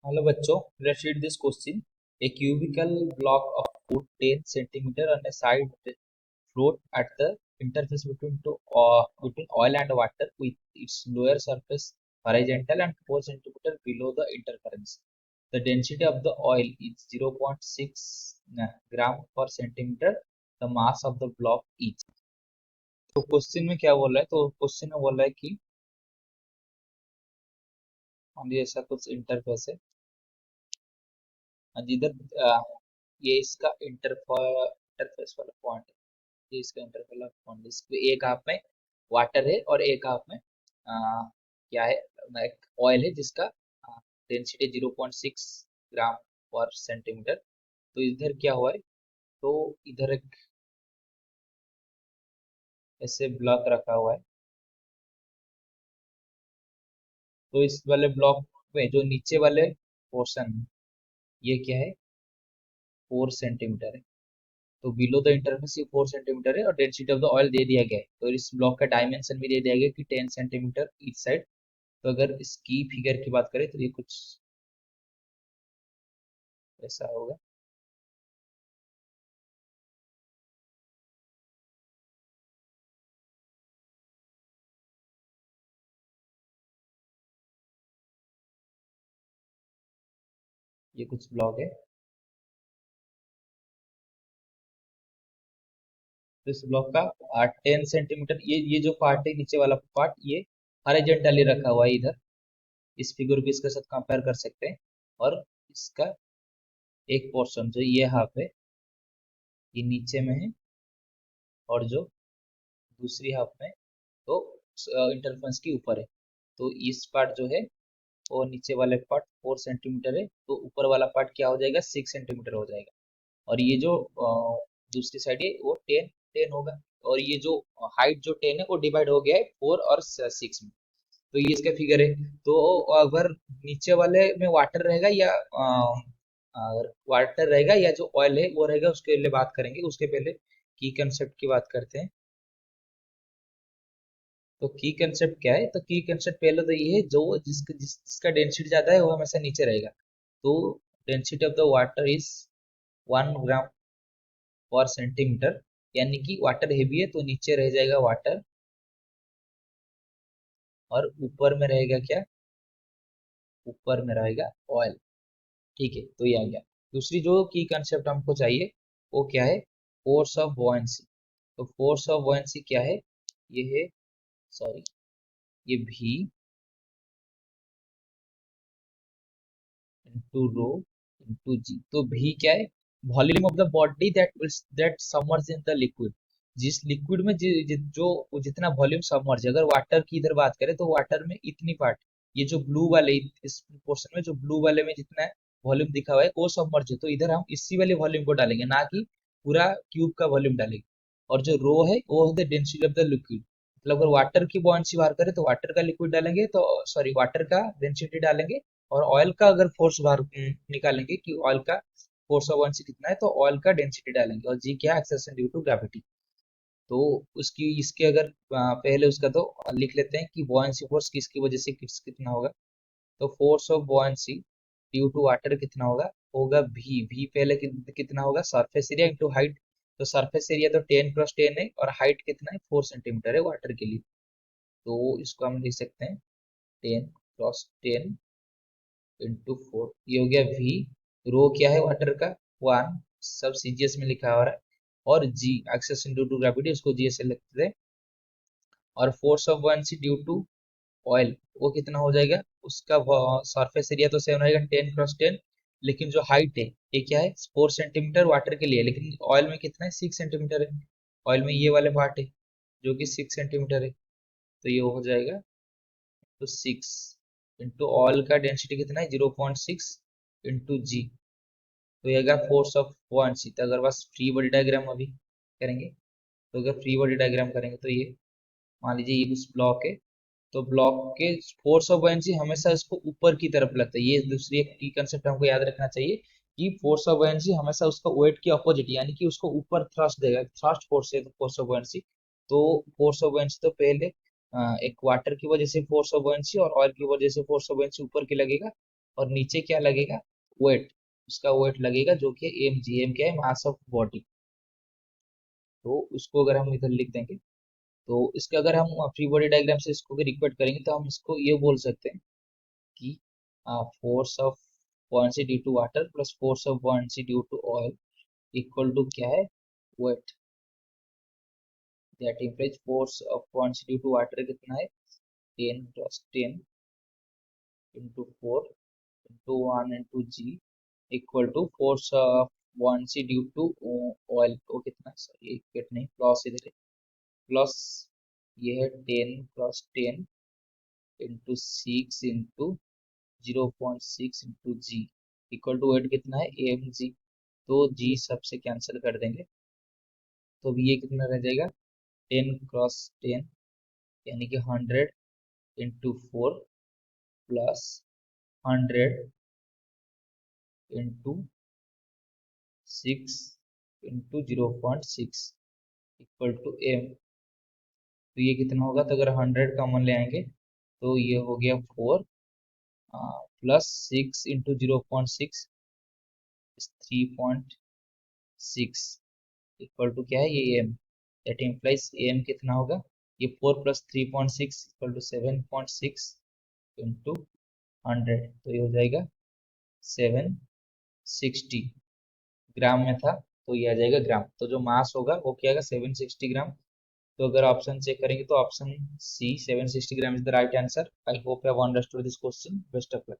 Hello बच्चों, let's read this question. A cubical block of wood 10 centimeter on a side float at the interface between oil and water with its lower surface horizontal and 4 centimeter below the interference. The density of the oil is 0.6 gram per centimeter. The mass of the block is. तो question में क्या बोल रहा है? तो question में बोल रहा है कि मान लीजिए ऐसा कुछ इंटरफेस है जिधर ये इसका इंटरफेस वाला पॉइंट है। ये इसका इंटरफेस वाला पॉइंट, इसमें एक हाफ में वाटर है और एक हाफ में क्या है, एक ऑयल है जिसका डेंसिटी 0.6 ग्राम पर सेंटीमीटर। तो इधर क्या हुआ है, तो इधर एक ऐसे ब्लॉक रखा हुआ है। तो इस वाले ब्लॉक में जो नीचे वाले पोर्शन, ये क्या है, 4 सेंटीमीटर है। तो बिलो द इंटरफेस ये 4 सेंटीमीटर है और डेंसिटी ऑफ द ऑयल दे दिया गया है। तो इस ब्लॉक का डायमेंशन भी दे दिया गया कि 10 सेंटीमीटर ईच साइड। तो अगर इसकी फिगर की बात करें तो ये कुछ ऐसा होगा। ये कुछ ब्लॉक है। तो इस ब्लॉक का 10 सेंटीमीटर, ये जो पार्ट है नीचे वाला पार्ट, ये हॉरिजॉन्टली रखा हुआ है इधर। इस फिगर को इसके साथ कंपेयर कर सकते हैं। और इसका एक पोर्शन जो ये हाफ है, ये नीचे में है, और जो दूसरी हाफ में तो इंटरफेरेंस के ऊपर है। तो इस पार्ट जो है वो नीचे वाले पार्ट 4 सेंटीमीटर है, तो ऊपर वाला पार्ट क्या हो जाएगा, 6 सेंटीमीटर हो जाएगा। और ये जो दूसरी साइड है वो 10 होगा। और ये जो हाइट जो 10 है वो डिवाइड हो गया है 4 और 6 में। तो ये इसका फिगर है। तो अगर नीचे वाले में वाटर रहेगा या अगर वाटर रहेगा या जो ऑयल है वो रहेगा, उसके लिए बात करेंगे। उसके पहले की कंसेप्ट की बात करते हैं। तो की कंसेप्ट क्या है, तो की कंसेप्ट पहले तो ये है, जो जिसका डेंसिटी ज्यादा है वो हमेशा नीचे रहेगा। तो density of the water is 1 ग्राम पर सेंटीमीटर, यानी कि वाटर हेवी है तो नीचे रह जाएगा वाटर और ऊपर में रहेगा क्या, ऊपर में रहेगा ऑयल। ठीक है, तो ये आ गया। दूसरी जो की कंसेप्ट हमको चाहिए वो क्या है, फोर्स ऑफ बॉयंसी। तो फोर्स ऑफ बॉयंसी क्या है, ये है, सॉरी, ये भी इंटू रो इंटू जी। तो भी क्या है, volume of the body that submerge in the liquid. जिस लिक्विड में जो जितना वॉल्यूम सबमर्ज, अगर वाटर की इधर बात करें तो वाटर में इतनी पार्ट, ये जो ब्लू वाले इस पोर्शन में, जो ब्लू वाले में जितना वॉल्यूम दिखा हुआ है वो सबमर्ज है। तो इधर हम इसी वाले वॉल्यूम को डालेंगे, ना कि पूरा क्यूब का वॉल्यूम डालेंगे। और जो रो है वो है the density of the liquid. मतलब अगर वाटर की बॉयंसी बाहर करें तो वाटर का लिक्विड डालेंगे, तो सॉरी, वाटर का डेंसिटी डालेंगे। और ऑयल का अगर फोर्स बाहर निकालेंगे कि ऑयल का फोर्स ऑफ बॉयंसी कितना है, तो ऑयल का डेंसिटी डालेंगे। और जी क्या, एक्सेलरेशन ड्यू टू ग्रेविटी। तो उसकी इसके अगर पहले उसका तो लिख लेते हैं कि बॉयंसी फोर्स किसकी वजह से कितना होगा। तो force of buoyancy due to water कितना होगा, होगा भी पहले कितना होगा, सरफेस एरिया इंटू हाइट। तो सरफेस एरिया तो 10 × 10 है, और हाइट कितना है, 4 सेंटीमीटर है वाटर के लिए। तो इसको हम लिख सकते हैं 10 × 10 इंटू 4। ये हो गया वी। रो क्या है वाटर का, 1, सब सीजीएस में लिखा हो रहा है। और g acceleration due to gravity, उसको जी से लिखते हैं। और force of buoyancy due to oil, वो कितना हो जाएगा, उसका सरफेस एरिया तो सेम रहेगा 10 × 10, लेकिन जो हाइट है ये क्या है, 4 सेंटीमीटर वाटर के लिए, लेकिन ऑयल में कितना है, 6 सेंटीमीटर है। ऑयल में ये वाले पार्ट है जो कि 6 सेंटीमीटर है। तो ये हो जाएगा, तो 6 इंटू ऑयल का डेंसिटी कितना है, 0.6 इंटू जी। तो ये अगर फोर्स ऑफ बॉयंसी। तो अगर बस फ्री बॉडी डायग्राम अभी करेंगे, तो अगर फ्री बॉडी डायग्राम करेंगे तो ये मान लीजिए ये कुछ ब्लॉक है। तो ब्लॉक के फोर्स ऑफ बॉयंसी हमेशा इसको ऊपर की तरफ लगता है। ये दूसरी एक की कंसेप्ट हमको याद रखना चाहिए कि फोर्स ऑफ बॉयंसी हमेशा उसका वेट के अपोजिट, यानी कि उसको ऊपर थ्रस्ट देगा। थ्रस्ट फोर्स है तो फोर्स ऑफ बॉयंसी। तो फोर्स ऑफ बॉयंसी तो पहले एक वाटर की वजह से फोर्स ऑफ बॉयंसी और ऑयल की वजह से फोर्स ऑफ बॉयंसी ऊपर की लगेगा। और नीचे क्या लगेगा, वेट, उसका वेट लगेगा जो कि एम जी, एम क्या है, मास ऑफ बॉडी। तो उसको अगर हम इधर लिख देंगे, तो इसका अगर हम फ्री बॉडी डायग्राम से इसको अगर इक्वेट करेंगे तो हम इसको ये बोल सकते हैं कि force of buoyancy due to water plus force of buoyancy due to oil equal to क्या है, weight. That implies force of buoyancy due to water कितना है, 10 + 10 into 4 into 1 into g equal to force of buoyancy due to oil को कितना, sorry equate नहीं, plus इधर plus, ये है 10 + 10 into 6 into 0.6 into g equal to weight कितना है, एम जी। तो जी सबसे कैंसिल कर देंगे, तो अब ये कितना रह जाएगा, 10 × 10 यानी कि 100 into 4 plus 100 into 6 into 0.6 equal to M. तो ये कितना होगा, तो अगर 100 कॉमन ले आएंगे तो ये हो गया 4 प्लस 6 इंटू 0.6 3.6 इक्वल टू क्या है, ये एम। दैट इम्प्लाइज एम कितना होगा, ये 4 + 3.6 इक्वल टू 7.6 इंटू 100, तो ये हो जाएगा 760 ग्राम में था, तो ये आ जाएगा ग्राम। तो जो मास होगा वो क्या आएगा, 760 ग्राम। तो अगर ऑप्शन चेक करेंगे तो option C 760 gram is the right answer. I hope you have understood this question. Best of luck.